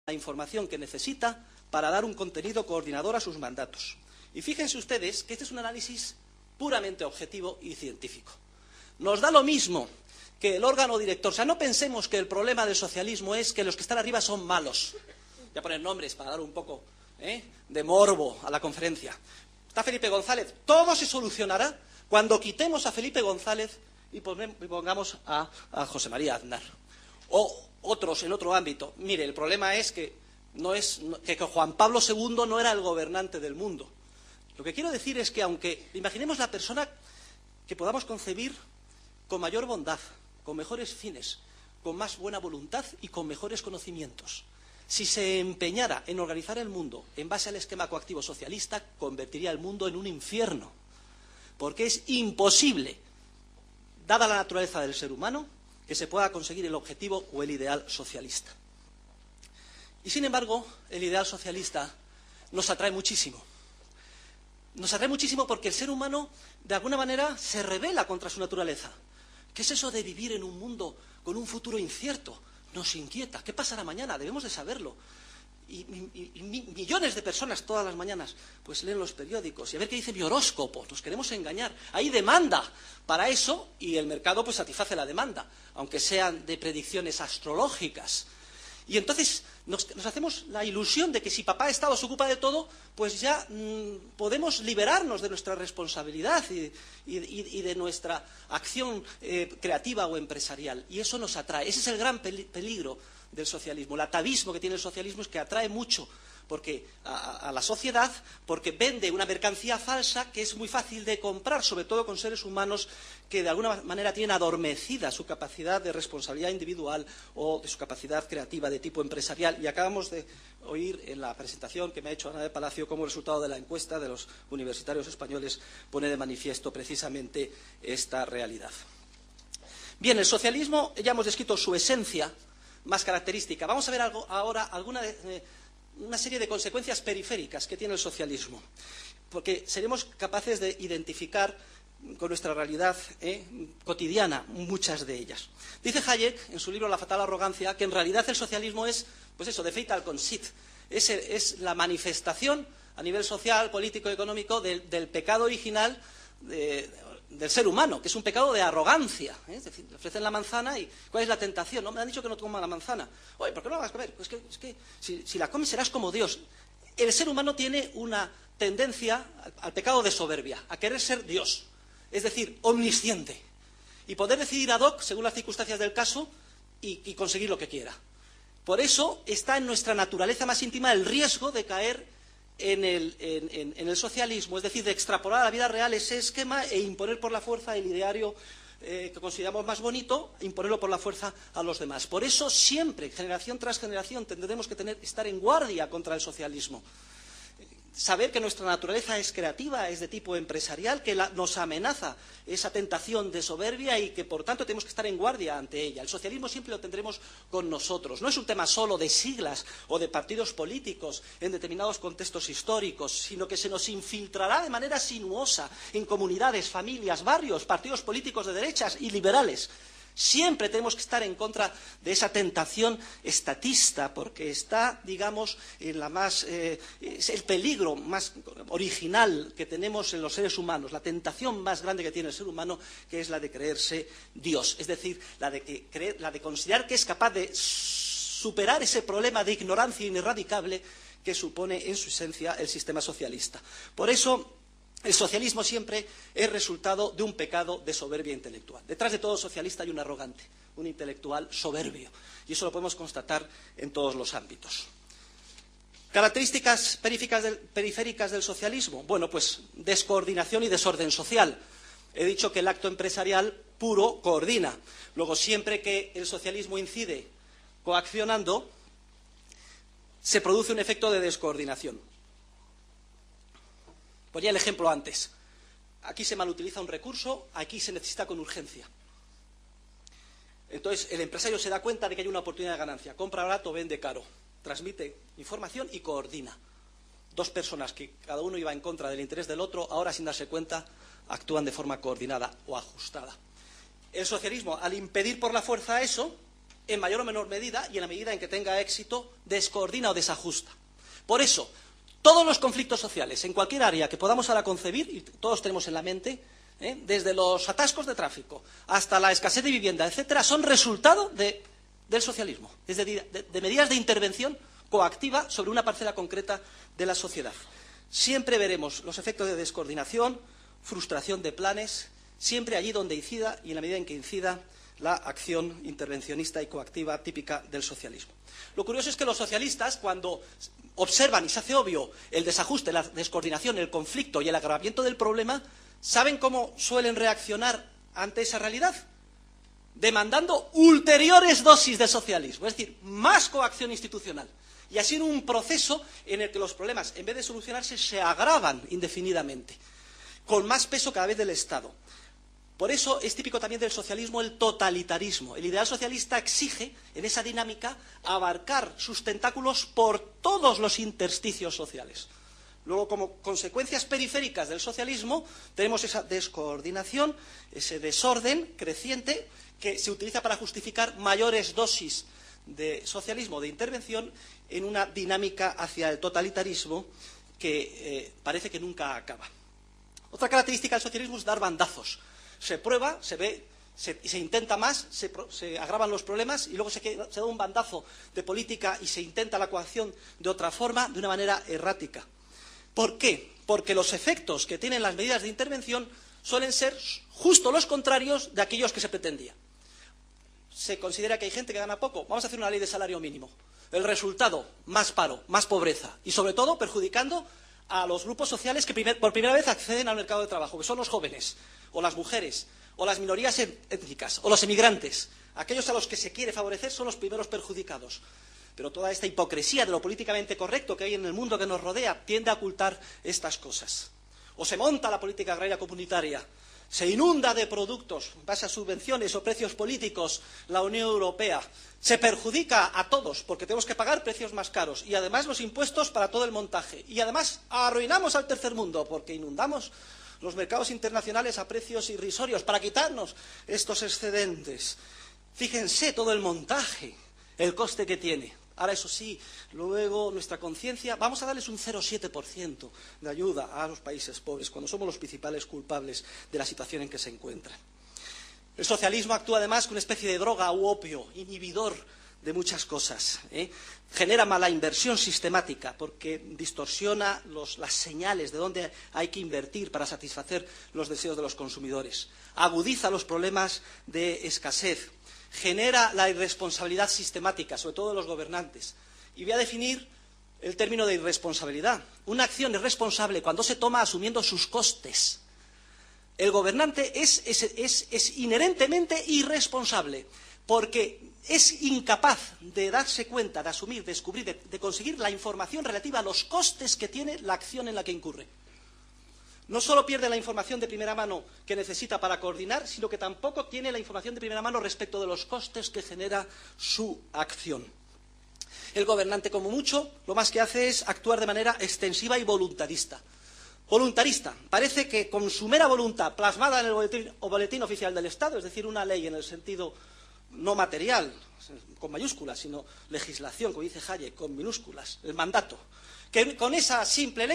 la información que necesita para dar un contenido coordinador a sus mandatos. Y fíjense ustedes que este es un análisis puramente objetivo y científico. Nos da lo mismo que el órgano director. O sea, no pensemos que el problema del socialismo es que los que están arriba son malos. Voy a poner nombres para dar un poco de morbo a la conferencia. Está Felipe González. Todo se solucionará cuando quitemos a Felipe González y pongamos a José María Aznar. O otros en otro ámbito. Mire, el problema es que Juan Pablo II no era el gobernante del mundo. Lo que quiero decir es que aunque imaginemos la persona que podamos concebir con mayor bondad, con mejores fines, con más buena voluntad y con mejores conocimientos, si se empeñara en organizar el mundo en base al esquema coactivo socialista, convertiría el mundo en un infierno. Porque es imposible, dada la naturaleza del ser humano, que se pueda conseguir el objetivo o el ideal socialista. Y sin embargo, el ideal socialista nos atrae muchísimo. Nos atrae muchísimo porque el ser humano, de alguna manera, se rebela contra su naturaleza. ¿Qué es eso de vivir en un mundo con un futuro incierto? Nos inquieta. ¿Qué pasará mañana? Debemos de saberlo. Y millones de personas todas las mañanas pues leen los periódicos y a ver qué dice mi horóscopo. Nos queremos engañar. Hay demanda para eso y el mercado pues satisface la demanda, aunque sean de predicciones astrológicas. Y entonces nos hacemos la ilusión de que si papá Estado se ocupa de todo, pues ya podemos liberarnos de nuestra responsabilidad y de nuestra acción creativa o empresarial. Y eso nos atrae. Ese es el gran peligro del socialismo. El atavismo que tiene el socialismo es que atrae mucho a la sociedad porque vende una mercancía falsa que es muy fácil de comprar, sobre todo con seres humanos que de alguna manera tienen adormecida su capacidad de responsabilidad individual o de su capacidad creativa de tipo empresarial. Y acabamos de oír en la presentación que me ha hecho Ana de Palacio cómo el resultado de la encuesta de los universitarios españoles pone de manifiesto precisamente esta realidad. Bien, el socialismo, ya hemos descrito su esencia más característica. Vamos a ver ahora una serie de consecuencias periféricas que tiene el socialismo, porque seremos capaces de identificar con nuestra realidad cotidiana muchas de ellas. Dice Hayek, en su libro La fatal arrogancia, que en realidad el socialismo es, pues eso, de fatal conceit. Es la manifestación a nivel social, político, económico del pecado original del ser humano, que es un pecado de arrogancia. Es decir, le ofrecen la manzana y ¿cuál es la tentación? No me han dicho que no coma la manzana. Oye, ¿por qué no la vas a comer? Pues es que si la comes serás como Dios. El ser humano tiene una tendencia al pecado de soberbia, a querer ser Dios, es decir, omnisciente, y poder decidir ad hoc, según las circunstancias del caso, y conseguir lo que quiera. Por eso está en nuestra naturaleza más íntima el riesgo de caer en el socialismo, es decir, de extrapolar a la vida real ese esquema e imponer por la fuerza el ideario que consideramos más bonito, imponerlo por la fuerza a los demás. Por eso siempre, generación tras generación, tendremos que estar en guardia contra el socialismo. Saber que nuestra naturaleza es creativa, es de tipo empresarial, que nos amenaza esa tentación de soberbia y que, por tanto, tenemos que estar en guardia ante ella. El socialismo siempre lo tendremos con nosotros. No es un tema solo de siglas o de partidos políticos en determinados contextos históricos, sino que se nos infiltrará de manera sinuosa en comunidades, familias, barrios, partidos políticos de derechas y liberales. Siempre tenemos que estar en contra de esa tentación estatista, porque está, digamos, es el peligro más original que tenemos en los seres humanos, la tentación más grande que tiene el ser humano, que es la de creerse Dios, es decir, la de considerar que es capaz de superar ese problema de ignorancia ineradicable que supone en su esencia el sistema socialista. Por eso, el socialismo siempre es resultado de un pecado de soberbia intelectual. Detrás de todo socialista hay un arrogante, un intelectual soberbio. Y eso lo podemos constatar en todos los ámbitos. Características periféricas del socialismo. Bueno, pues descoordinación y desorden social. He dicho que el acto empresarial puro coordina. Luego, siempre que el socialismo incide coaccionando, se produce un efecto de descoordinación. Ponía el ejemplo antes. Aquí se malutiliza un recurso, aquí se necesita con urgencia. Entonces, el empresario se da cuenta de que hay una oportunidad de ganancia. Compra barato, vende caro. Transmite información y coordina. Dos personas que cada uno iba en contra del interés del otro, ahora sin darse cuenta, actúan de forma coordinada o ajustada. El socialismo, al impedir por la fuerza eso, en mayor o menor medida, y en la medida en que tenga éxito, descoordina o desajusta. Por eso, todos los conflictos sociales, en cualquier área que podamos ahora concebir, y todos tenemos en la mente, desde los atascos de tráfico hasta la escasez de vivienda, etcétera, son resultado del socialismo, es decir, de medidas de intervención coactiva sobre una parcela concreta de la sociedad. Siempre veremos los efectos de descoordinación, frustración de planes, siempre allí donde incida y en la medida en que incida la acción intervencionista y coactiva típica del socialismo. Lo curioso es que los socialistas, cuando observan y se hace obvio el desajuste, la descoordinación, el conflicto y el agravamiento del problema, ¿saben cómo suelen reaccionar ante esa realidad? Demandando ulteriores dosis de socialismo, es decir, más coacción institucional. Y así en un proceso en el que los problemas, en vez de solucionarse, se agravan indefinidamente, con más peso cada vez del Estado. Por eso es típico también del socialismo el totalitarismo. El ideal socialista exige, en esa dinámica, abarcar sus tentáculos por todos los intersticios sociales. Luego, como consecuencias periféricas del socialismo, tenemos esa descoordinación, ese desorden creciente que se utiliza para justificar mayores dosis de socialismo, de intervención, en una dinámica hacia el totalitarismo que parece que nunca acaba. Otra característica del socialismo es dar bandazos. Se prueba, se ve, se intenta más, se agravan los problemas y luego se da un bandazo de política y se intenta la coacción de otra forma, de una manera errática. ¿Por qué? Porque los efectos que tienen las medidas de intervención suelen ser justo los contrarios de aquellos que se pretendía. Se considera que hay gente que gana poco, vamos a hacer una ley de salario mínimo. El resultado, más paro, más pobreza y sobre todo perjudicando a los grupos sociales que por primera vez acceden al mercado de trabajo, que son los jóvenes, o las mujeres, o las minorías étnicas, o los emigrantes. Aquellos a los que se quiere favorecer son los primeros perjudicados. Pero toda esta hipocresía de lo políticamente correcto que hay en el mundo que nos rodea tiende a ocultar estas cosas. O se monta la política agraria comunitaria, se inunda de productos en base a subvenciones o precios políticos la Unión Europea, se perjudica a todos porque tenemos que pagar precios más caros y además los impuestos para todo el montaje. Y además arruinamos al tercer mundo porque inundamos los mercados internacionales a precios irrisorios para quitarnos estos excedentes. Fíjense todo el montaje, el coste que tiene. Ahora, eso sí, luego nuestra conciencia, vamos a darles un 0,7% de ayuda a los países pobres, cuando somos los principales culpables de la situación en que se encuentran. El socialismo actúa además como una especie de droga u opio, inhibidor de muchas cosas. Genera mala inversión sistemática, porque distorsiona las señales de dónde hay que invertir para satisfacer los deseos de los consumidores. Agudiza los problemas de escasez. Genera la irresponsabilidad sistemática, sobre todo de los gobernantes. Y voy a definir el término de irresponsabilidad. Una acción es responsable cuando se toma asumiendo sus costes. El gobernante es inherentemente irresponsable, porque es incapaz de darse cuenta, de asumir, de descubrir, de conseguir la información relativa a los costes que tiene la acción en la que incurre. No solo pierde la información de primera mano que necesita para coordinar, sino que tampoco tiene la información de primera mano respecto de los costes que genera su acción. El gobernante, como mucho, lo más que hace es actuar de manera extensiva y voluntarista. Voluntarista. Parece que con su mera voluntad plasmada en el boletín oficial del Estado, es decir, una ley en el sentido no material, con mayúsculas, sino legislación, como dice Hayek, con minúsculas, el mandato, que con esa simple ley